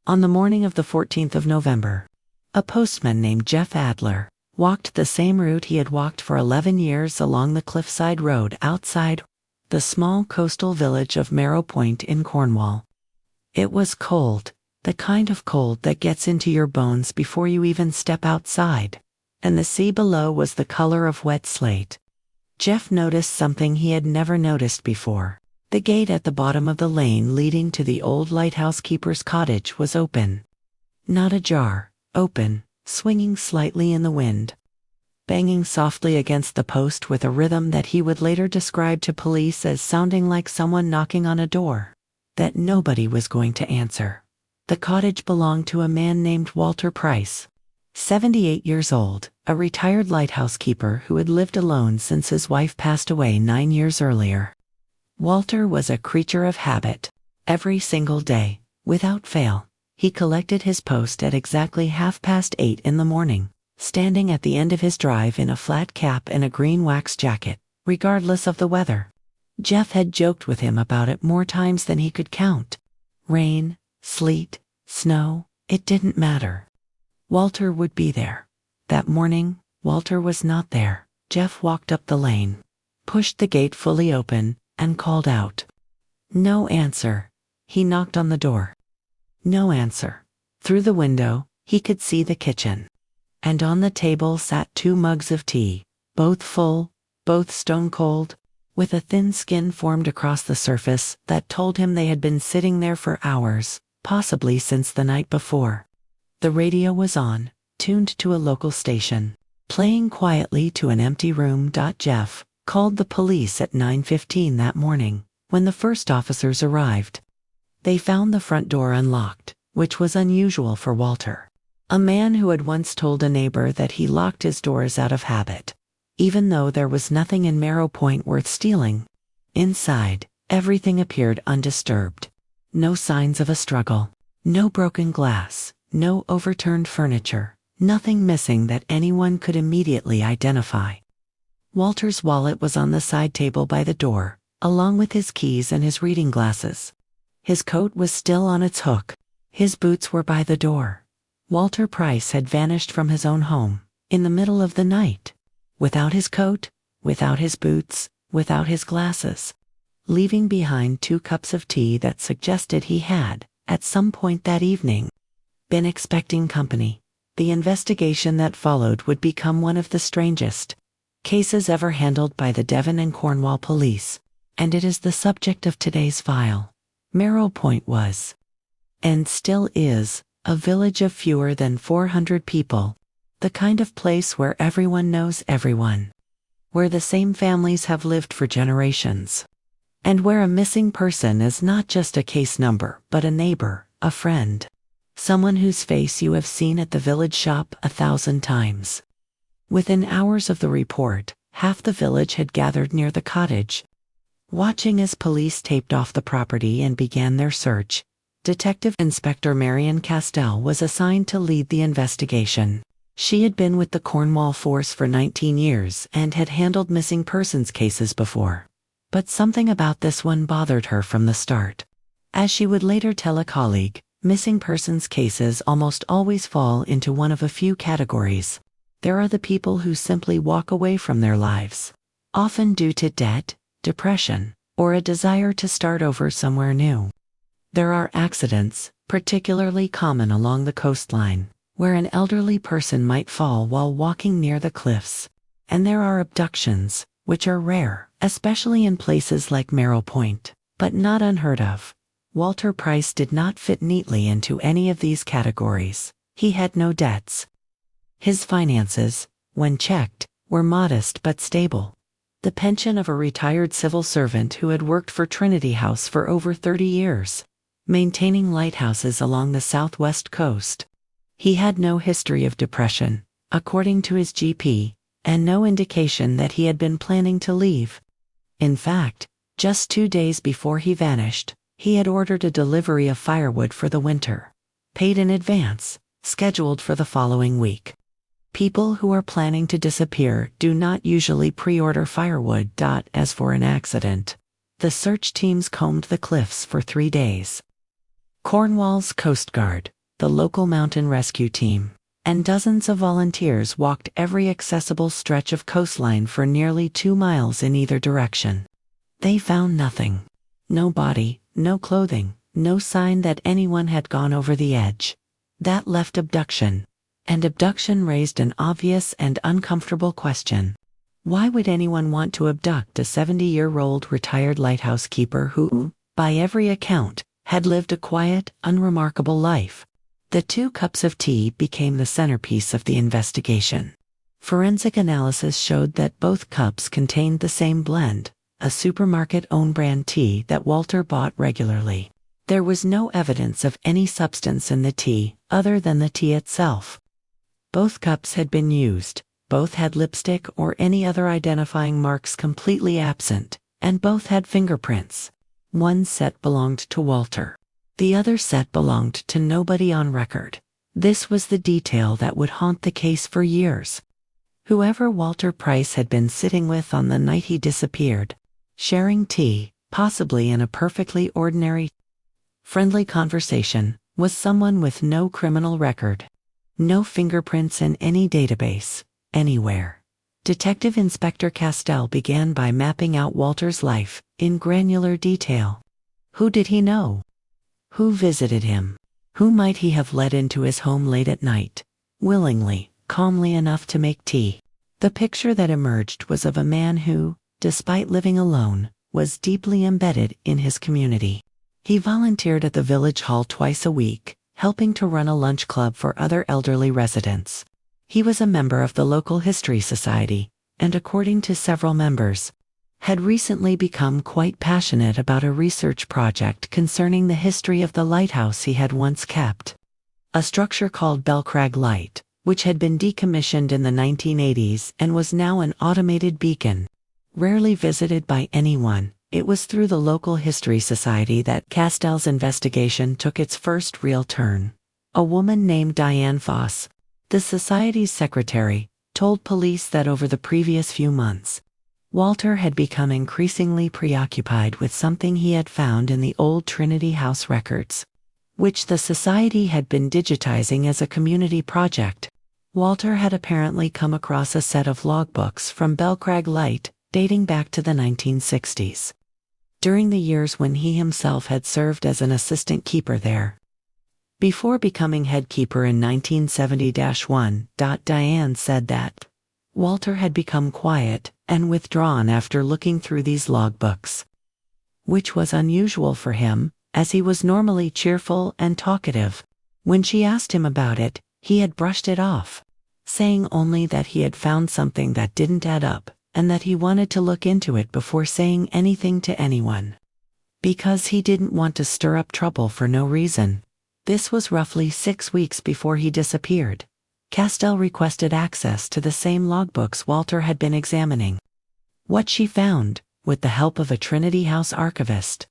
On the morning of the 14th of November, a postman named Jeff Adler walked the same route he had walked for 11 years along the cliffside road outside the small coastal village of Marrow Point in Cornwall. It was cold, the kind of cold that gets into your bones before you even step outside, and the sea below was the color of wet slate. Jeff noticed something he had never noticed before. The gate at the bottom of the lane leading to the old lighthouse keeper's cottage was open. Not ajar, open, swinging slightly in the wind, banging softly against the post with a rhythm that he would later describe to police as sounding like someone knocking on a door that nobody was going to answer. The cottage belonged to a man named Walter Pryce, 78 years old, a retired lighthouse keeper who had lived alone since his wife passed away 9 years earlier. Walter was a creature of habit. Every single day, without fail, he collected his post at exactly 8:30 in the morning, standing at the end of his drive in a flat cap and a green wax jacket, regardless of the weather. Jeff had joked with him about it more times than he could count. Rain, sleet, snow, it didn't matter. Walter would be there. That morning, Walter was not there. Jeff walked up the lane, pushed the gate fully open, and called out. No answer. He knocked on the door. No answer. Through the window, he could see the kitchen. And on the table sat 2 mugs of tea, both full, both stone cold, with a thin skin formed across the surface that told him they had been sitting there for hours, possibly since the night before. The radio was on, tuned to a local station, playing quietly to an empty room. Jeff called the police at 9:15 that morning, when the first officers arrived. They found the front door unlocked, which was unusual for Walter, a man who had once told a neighbor that he locked his doors out of habit, even though there was nothing in Marrow Point worth stealing. Inside, everything appeared undisturbed. No signs of a struggle, no broken glass, no overturned furniture, nothing missing that anyone could immediately identify. Walter's wallet was on the side table by the door, along with his keys and his reading glasses. His coat was still on its hook. His boots were by the door. Walter Pryce had vanished from his own home, in the middle of the night, without his coat, without his boots, without his glasses, leaving behind 2 cups of tea that suggested he had, at some point that evening, been expecting company. The investigation that followed would become one of the strangest cases ever handled by the Devon and Cornwall police, and it is the subject of today's file. Marrow Point was, and still is, a village of fewer than 400 people, the kind of place where everyone knows everyone, where the same families have lived for generations, and where a missing person is not just a case number but a neighbor, a friend, someone whose face you have seen at the village shop 1,000 times. Within hours of the report, half the village had gathered near the cottage, watching as police taped off the property and began their search. Detective Inspector Marion Castell was assigned to lead the investigation. She had been with the Cornwall force for 19 years and had handled missing persons cases before. But something about this one bothered her from the start. As she would later tell a colleague, missing persons cases almost always fall into one of a few categories. There are the people who simply walk away from their lives, often due to debt, depression, or a desire to start over somewhere new. There are accidents, particularly common along the coastline, where an elderly person might fall while walking near the cliffs. And there are abductions, which are rare, especially in places like Marrow Point, but not unheard of. Walter Pryce did not fit neatly into any of these categories. He had no debts. His finances, when checked, were modest but stable. The pension of a retired civil servant who had worked for Trinity House for over 30 years, maintaining lighthouses along the southwest coast. He had no history of depression, according to his GP, and no indication that he had been planning to leave. In fact, just 2 days before he vanished, he had ordered a delivery of firewood for the winter, paid in advance, scheduled for the following week. People who are planning to disappear do not usually pre-order firewood. As for an accident, the search teams combed the cliffs for 3 days. Cornwall's Coast Guard, the local mountain rescue team, and dozens of volunteers walked every accessible stretch of coastline for nearly 2 miles in either direction. They found nothing. No body, no clothing, no sign that anyone had gone over the edge. That left abduction. And abduction raised an obvious and uncomfortable question. Why would anyone want to abduct a 70-year-old retired lighthouse keeper who, by every account, had lived a quiet, unremarkable life? The 2 cups of tea became the centerpiece of the investigation. Forensic analysis showed that both cups contained the same blend, a supermarket own-brand tea that Walter bought regularly. There was no evidence of any substance in the tea other than the tea itself. Both cups had been used, both had lipstick or any other identifying marks completely absent, and both had fingerprints. One set belonged to Walter. The other set belonged to nobody on record. This was the detail that would haunt the case for years. Whoever Walter Pryce had been sitting with on the night he disappeared, sharing tea, possibly in a perfectly ordinary, friendly conversation, was someone with no criminal record. No fingerprints in any database, anywhere. Detective Inspector Castell began by mapping out Walter's life in granular detail. Who did he know? Who visited him? Who might he have let into his home late at night, willingly, calmly enough to make tea? The picture that emerged was of a man who, despite living alone, was deeply embedded in his community. He volunteered at the village hall twice a week, helping to run a lunch club for other elderly residents. He was a member of the local history society, and according to several members, had recently become quite passionate about a research project concerning the history of the lighthouse he had once kept. A structure called Bellcrag Light, which had been decommissioned in the 1980s and was now an automated beacon. Rarely visited by anyone, it was through the local history society that Castell's investigation took its first real turn. A woman named Diane Foss, the society's secretary, told police that over the previous few months, Walter had become increasingly preoccupied with something he had found in the old Trinity House records, which the society had been digitizing as a community project. Walter had apparently come across a set of logbooks from Bellcrag Light dating back to the 1960s. During the years when he himself had served as an assistant keeper there. Before becoming head keeper in 1970-1, Diane said that Walter had become quiet and withdrawn after looking through these logbooks, which was unusual for him, as he was normally cheerful and talkative. When she asked him about it, he had brushed it off, saying only that he had found something that didn't add up, and that he wanted to look into it before saying anything to anyone. Because he didn't want to stir up trouble for no reason. This was roughly 6 weeks before he disappeared. Castell requested access to the same logbooks Walter had been examining. What she found, with the help of a Trinity House archivist,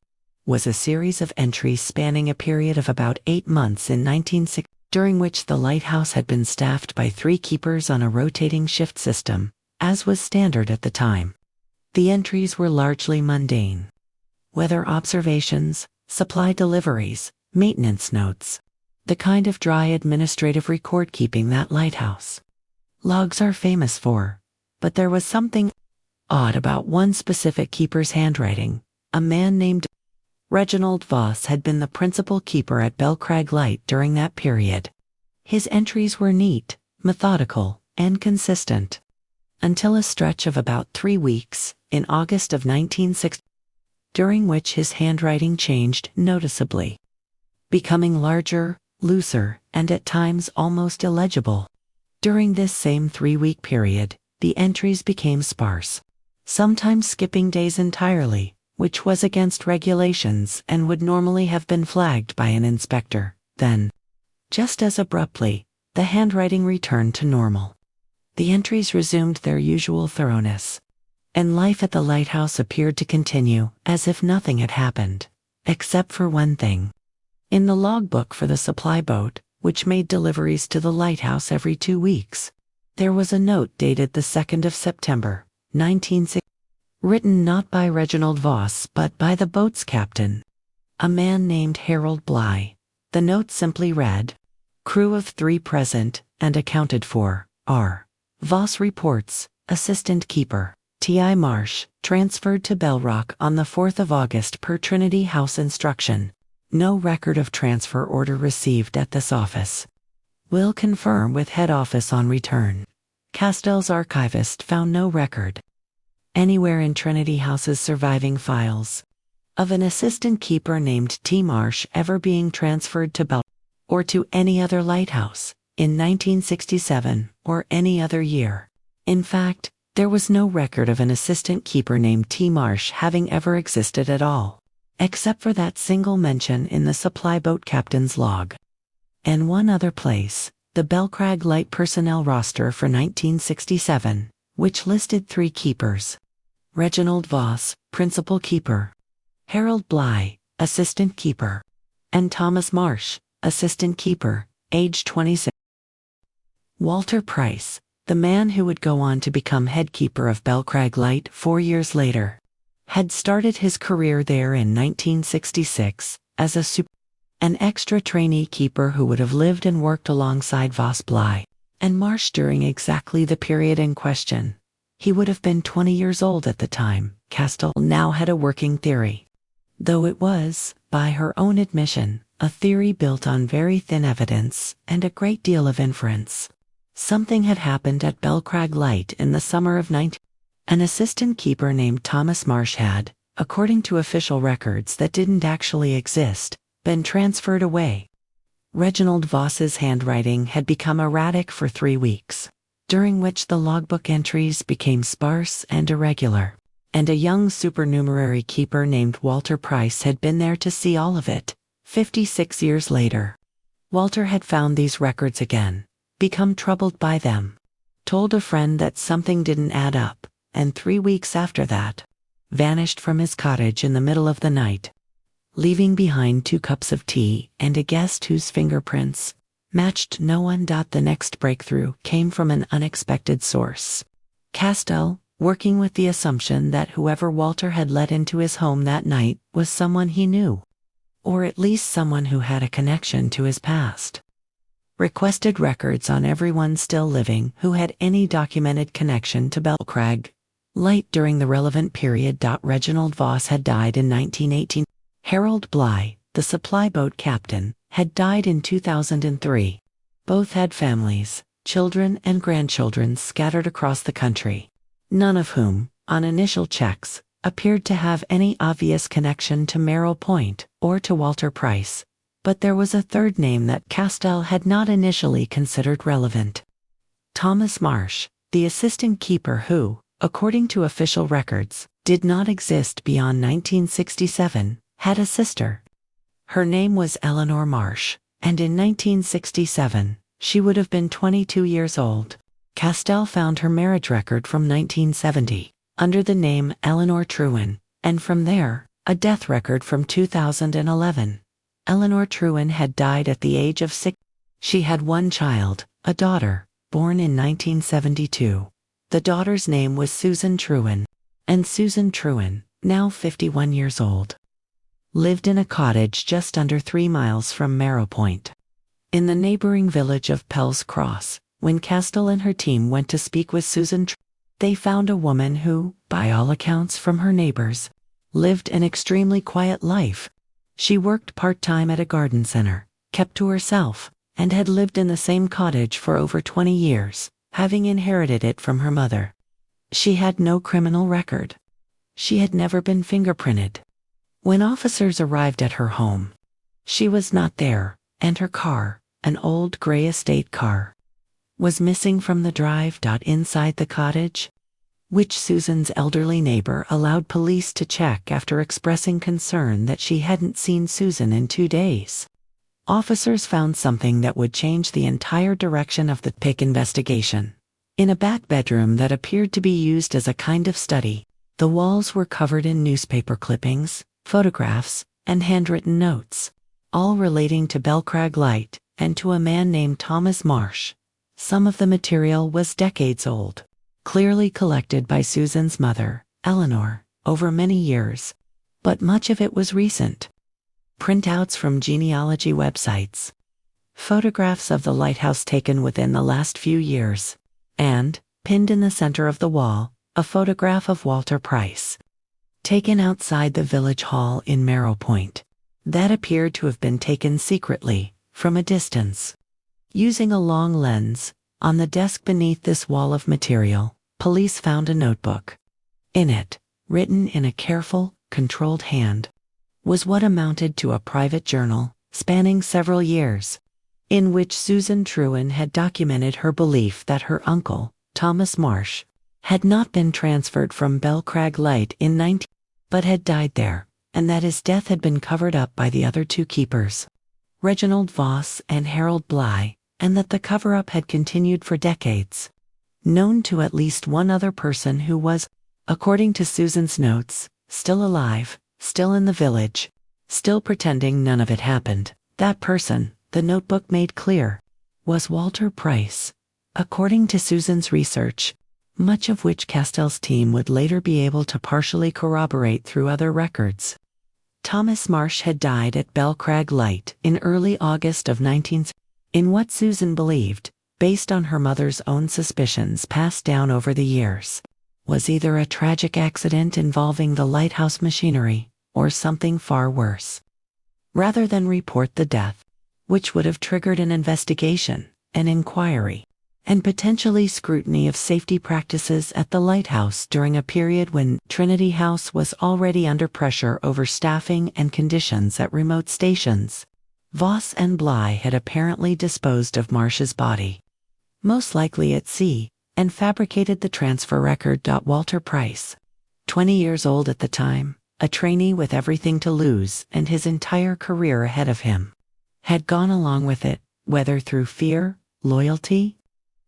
was a series of entries spanning a period of about 8 months in 1960, during which the lighthouse had been staffed by 3 keepers on a rotating shift system, as was standard at the time. The entries were largely mundane. Weather observations, supply deliveries, maintenance notes. The kind of dry administrative record-keeping that lighthouse logs are famous for. But there was something odd about one specific keeper's handwriting. A man named Reginald Voss had been the principal keeper at Bellcrag Light during that period. His entries were neat, methodical, and consistent. Until a stretch of about 3 weeks, in August of 1960, during which his handwriting changed noticeably, becoming larger, looser, and at times almost illegible. During this same 3-week period, the entries became sparse, sometimes skipping days entirely, which was against regulations and would normally have been flagged by an inspector. Then, just as abruptly, the handwriting returned to normal. The entries resumed their usual thoroughness, and life at the lighthouse appeared to continue as if nothing had happened, except for one thing. In the logbook for the supply boat, which made deliveries to the lighthouse every 2 weeks, there was a note dated the 2nd of September, 1960, written not by Reginald Voss but by the boat's captain, a man named Harold Bly. The note simply read, Crew of 3 present and accounted for are Voss reports, assistant keeper, T.I. Marsh, transferred to Bellrock on the 4th of August per Trinity House instruction. No record of transfer order received at this office. Will confirm with head office on return. Castell's archivist found no record anywhere in Trinity House's surviving files of an assistant keeper named T. Marsh ever being transferred to Bell or to any other lighthouse in 1967 or any other year. In fact, there was no record of an assistant keeper named T. Marsh having ever existed at all, except for that single mention in the supply boat captain's log. And one other place, the Bellcrag Light personnel roster for 1967, which listed 3 keepers. Reginald Voss, principal keeper. Harold Bly, assistant keeper. And Thomas Marsh, assistant keeper, age 26. Walter Pryce, the man who would go on to become head keeper of Bellcrag Light 4 years later, had started his career there in 1966 as an extra trainee keeper who would have lived and worked alongside Voss, Bly, and Marsh during exactly the period in question. He would have been 20 years old at the time. Castell now had a working theory, though it was, by her own admission, a theory built on very thin evidence and a great deal of inference. Something had happened at Bellcrag Light in the summer of An assistant keeper named Thomas Marsh had, according to official records that didn't actually exist, been transferred away. Reginald Voss's handwriting had become erratic for 3 weeks, during which the logbook entries became sparse and irregular, and a young supernumerary keeper named Walter Pryce had been there to see all of it. 56 years later, Walter had found these records again, become troubled by them, told a friend that something didn't add up, and 3 weeks after that, vanished from his cottage in the middle of the night, leaving behind 2 cups of tea and a guest whose fingerprints matched no one. The next breakthrough came from an unexpected source. Castell, working with the assumption that whoever Walter had let into his home that night was someone he knew, or at least someone who had a connection to his past, requested records on everyone still living who had any documented connection to Bellcrag Light during the relevant period. Reginald Voss had died in 1918. Harold Bly, the supply boat captain, had died in 2003. Both had families, children and grandchildren scattered across the country, none of whom, on initial checks, appeared to have any obvious connection to Marrow Point or to Walter Pryce. But there was a third name that Castell had not initially considered relevant. Thomas Marsh, the assistant keeper who, according to official records, did not exist beyond 1967, had a sister. Her name was Eleanor Marsh, and in 1967, she would have been 22 years old. Castell found her marriage record from 1970, under the name Eleanor Trewin, and from there, a death record from 2011. Eleanor Trewin had died at the age of 6. She had 1 child, a daughter, born in 1972. The daughter's name was Susan Trewin, and Susan Trewin, now 51 years old, lived in a cottage just under 3 miles from Marrow Point, in the neighboring village of Pell's Cross. When Castell and her team went to speak with Susan, they found a woman who, by all accounts from her neighbors, lived an extremely quiet life. She worked part-time at a garden center, kept to herself, and had lived in the same cottage for over 20 years, having inherited it from her mother. She had no criminal record. She had never been fingerprinted. When officers arrived at her home, she was not there, and her car, an old gray estate car, was missing from the drive. Inside the cottage, which Susan's elderly neighbor allowed police to check after expressing concern that she hadn't seen Susan in 2 days, officers found something that would change the entire direction of the PIC investigation. In a back bedroom that appeared to be used as a kind of study, the walls were covered in newspaper clippings, photographs, and handwritten notes, all relating to Bellcrag Light and to a man named Thomas Marsh. Some of the material was decades old, clearly collected by Susan's mother, Eleanor, over many years, but much of it was recent. Printouts from genealogy websites, photographs of the lighthouse taken within the last few years, and, pinned in the center of the wall, a photograph of Walter Pryce, taken outside the village hall in Marrow Point, that appeared to have been taken secretly, from a distance. Using a long lens, on the desk beneath this wall of material, police found a notebook. In it, written in a careful, controlled hand, was what amounted to a private journal, spanning several years, in which Susan Trewin had documented her belief that her uncle, Thomas Marsh, had not been transferred from Bellcrag Light in 19, but had died there, and that his death had been covered up by the other two keepers, Reginald Voss and Harold Bly, and that the cover-up had continued for decades. Known to at least one other person who was, according to Susan's notes, still alive, still in the village, still pretending none of it happened. That person, the notebook made clear, was Walter Pryce, according to Susan's research, much of which Castell's team would later be able to partially corroborate through other records. Thomas Marsh had died at Bellcrag Light in early August of 19... in what Susan believed, based on her mother's own suspicions passed down over the years, was either a tragic accident involving the lighthouse machinery, or something far worse. Rather than report the death, which would have triggered an investigation, an inquiry, and potentially scrutiny of safety practices at the lighthouse during a period when Trinity House was already under pressure over staffing and conditions at remote stations, Voss and Bly had apparently disposed of Marsh's body, most likely at sea, and fabricated the transfer record. Walter Pryce, 20 years old at the time, a trainee with everything to lose and his entire career ahead of him, had gone along with it, whether through fear, loyalty,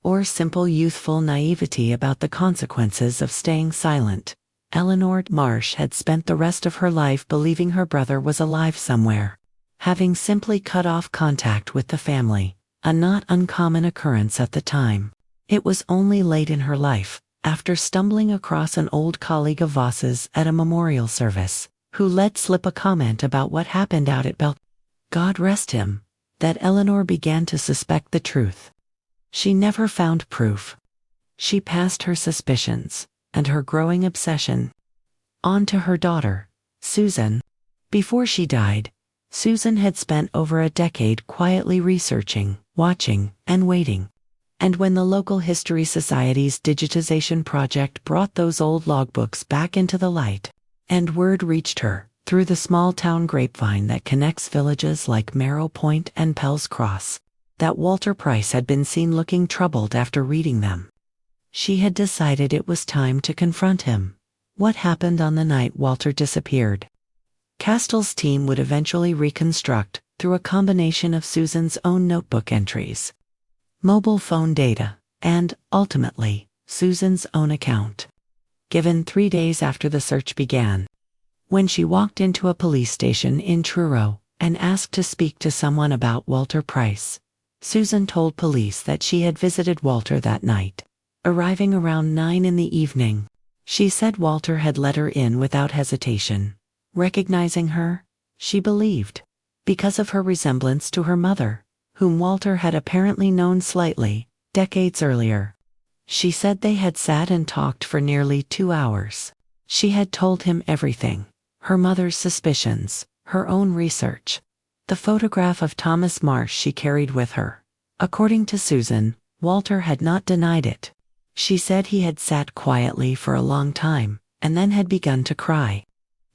or simple youthful naivety about the consequences of staying silent. Eleanor Marsh had spent the rest of her life believing her brother was alive somewhere, having simply cut off contact with the family, a not uncommon occurrence at the time. It was only late in her life, after stumbling across an old colleague of Voss's at a memorial service, who let slip a comment about what happened out at God rest him, that Eleanor began to suspect the truth. She never found proof. She passed her suspicions, and her growing obsession, on to her daughter, Susan. Before she died, Susan had spent over a decade quietly researching, watching, and waiting. And when the local History Society's digitization project brought those old logbooks back into the light, and word reached her, through the small-town grapevine that connects villages like Marrow Point and Pell's Cross, that Walter Pryce had been seen looking troubled after reading them, she had decided it was time to confront him. What happened on the night Walter disappeared? Castell's team would eventually reconstruct, through a combination of Susan's own notebook entries, mobile phone data, and, ultimately, Susan's own account, given 3 days after the search began. When she walked into a police station in Truro and asked to speak to someone about Walter Pryce, Susan told police that she had visited Walter that night, arriving around 9 in the evening. She said Walter had let her in without hesitation. Recognizing her, she believed, because of her resemblance to her mother, whom Walter had apparently known slightly, decades earlier. She said they had sat and talked for nearly 2 hours. She had told him everything, her mother's suspicions, her own research, the photograph of Thomas Marsh she carried with her. According to Susan, Walter had not denied it. She said he had sat quietly for a long time, and then had begun to cry,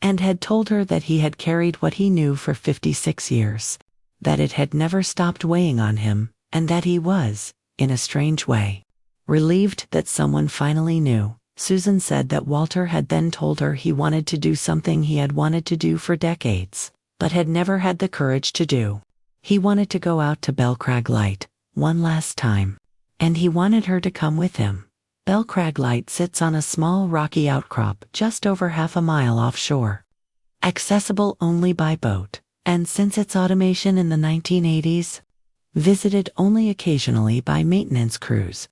and had told her that he had carried what he knew for 56 years, that it had never stopped weighing on him, and that he was, in a strange way, relieved that someone finally knew. Susan said that Walter had then told her he wanted to do something he had wanted to do for decades, but had never had the courage to do. He wanted to go out to Bellcrag Light, one last time, and he wanted her to come with him. Bellcrag Light sits on a small rocky outcrop just over half a mile offshore, accessible only by boat, and since its automation in the 1980s, visited only occasionally by maintenance crews.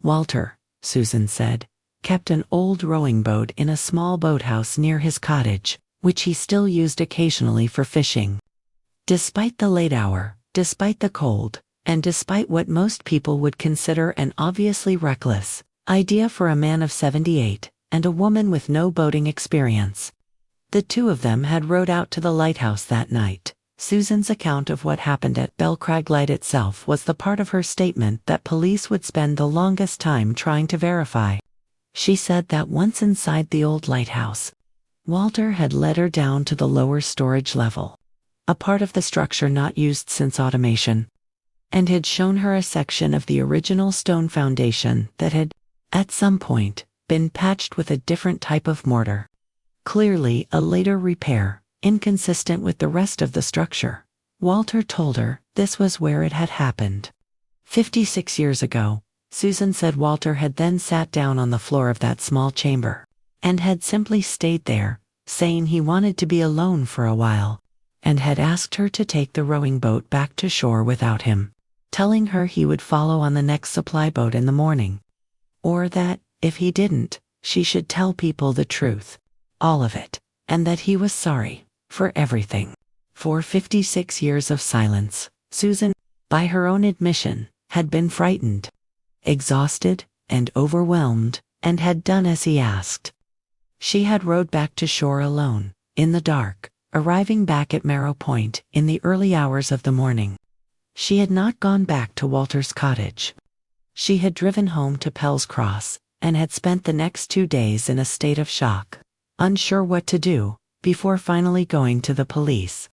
Walter, Susan said, kept an old rowing boat in a small boathouse near his cottage, which he still used occasionally for fishing. Despite the late hour, Despite the cold, and despite what most people would consider an obviously reckless idea for a man of 78 and a woman with no boating experience, the two of them had rowed out to the lighthouse that night. Susan's account of what happened at Bellcrag Light itself was the part of her statement that police would spend the longest time trying to verify. She said that once inside the old lighthouse, Walter had led her down to the lower storage level, a part of the structure not used since automation, and had shown her a section of the original stone foundation that had, at some point, been patched with a different type of mortar. Clearly a later repair, inconsistent with the rest of the structure. Walter told her this was where it had happened. 56 years ago, Susan said Walter had then sat down on the floor of that small chamber, and had simply stayed there, saying he wanted to be alone for a while, and had asked her to take the rowing boat back to shore without him, telling her he would follow on the next supply boat in the morning. Or that, if he didn't, she should tell people the truth, all of it, and that he was sorry for everything. For 56 years of silence, Susan, by her own admission, had been frightened, exhausted, and overwhelmed, and had done as he asked. She had rowed back to shore alone, in the dark, arriving back at Marrow Point in the early hours of the morning. She had not gone back to Walter's cottage. She had driven home to Pell's Cross, and had spent the next 2 days in a state of shock, unsure what to do, before finally going to the police.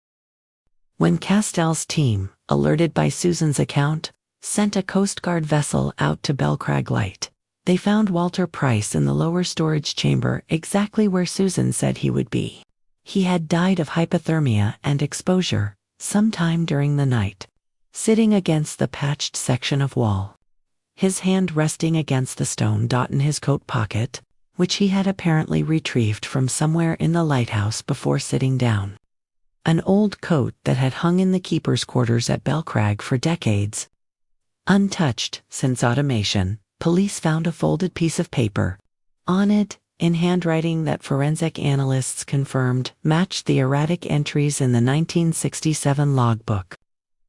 When Castell's team, alerted by Susan's account, sent a Coast Guard vessel out to Bellcrag Light, they found Walter Pryce in the lower storage chamber exactly where Susan said he would be. He had died of hypothermia and exposure sometime during the night, sitting against the patched section of wall, his hand resting against the stone dot in his coat pocket, which he had apparently retrieved from somewhere in the lighthouse before sitting down. An old coat that had hung in the keeper's quarters at Bellcrag for decades. Untouched since automation, police found a folded piece of paper. On it, in handwriting that forensic analysts confirmed matched the erratic entries in the 1967 logbook.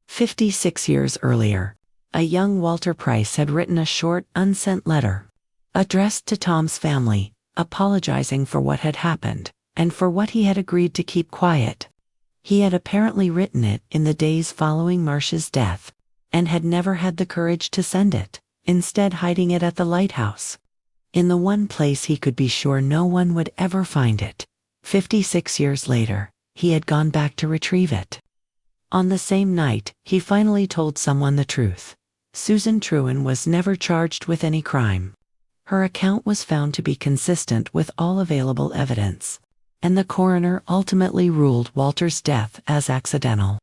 56 years earlier, a young Walter Pryce had written a short, unsent letter, addressed to Tom's family, apologizing for what had happened, and for what he had agreed to keep quiet. He had apparently written it in the days following Marsh's death, and had never had the courage to send it, instead hiding it at the lighthouse, in the one place he could be sure no one would ever find it. 56 years later, he had gone back to retrieve it. On the same night, he finally told someone the truth. Susan Trewin was never charged with any crime. Her account was found to be consistent with all available evidence, and the coroner ultimately ruled Walter's death as accidental,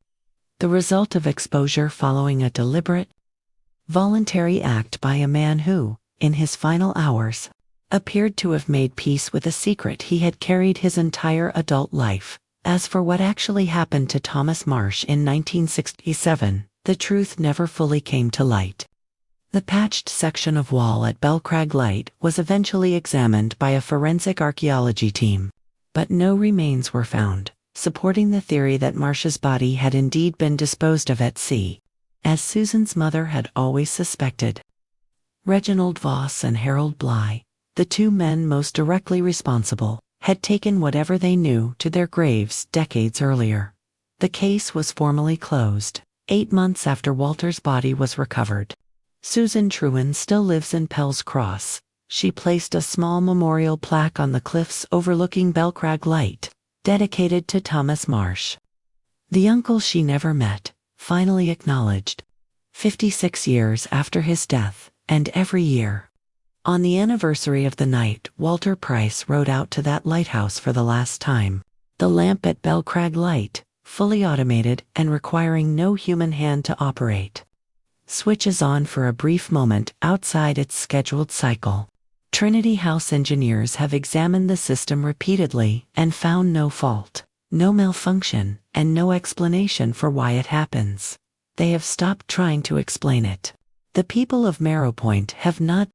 the result of exposure following a deliberate, voluntary act by a man who, in his final hours, appeared to have made peace with a secret he had carried his entire adult life. As for what actually happened to Thomas Marsh in 1967, the truth never fully came to light. The patched section of wall at Bellcrag Light was eventually examined by a forensic archaeology team, but no remains were found, supporting the theory that Marsh's body had indeed been disposed of at sea, as Susan's mother had always suspected. Reginald Voss and Harold Bly, the two men most directly responsible, had taken whatever they knew to their graves decades earlier. The case was formally closed, 8 months after Walter's body was recovered. Susan Trewin still lives in Pell's Cross. She placed a small memorial plaque on the cliffs overlooking Bellcrag Light, dedicated to Thomas Marsh, the uncle she never met, finally acknowledged, 56 years after his death, and every year. On the anniversary of the night Walter Pryce rode out to that lighthouse for the last time, the lamp at Bellcrag Light, fully automated and requiring no human hand to operate, switches on for a brief moment outside its scheduled cycle. Trinity House engineers have examined the system repeatedly and found no fault, no malfunction, and no explanation for why it happens. They have stopped trying to explain it. The people of Marrow Point have not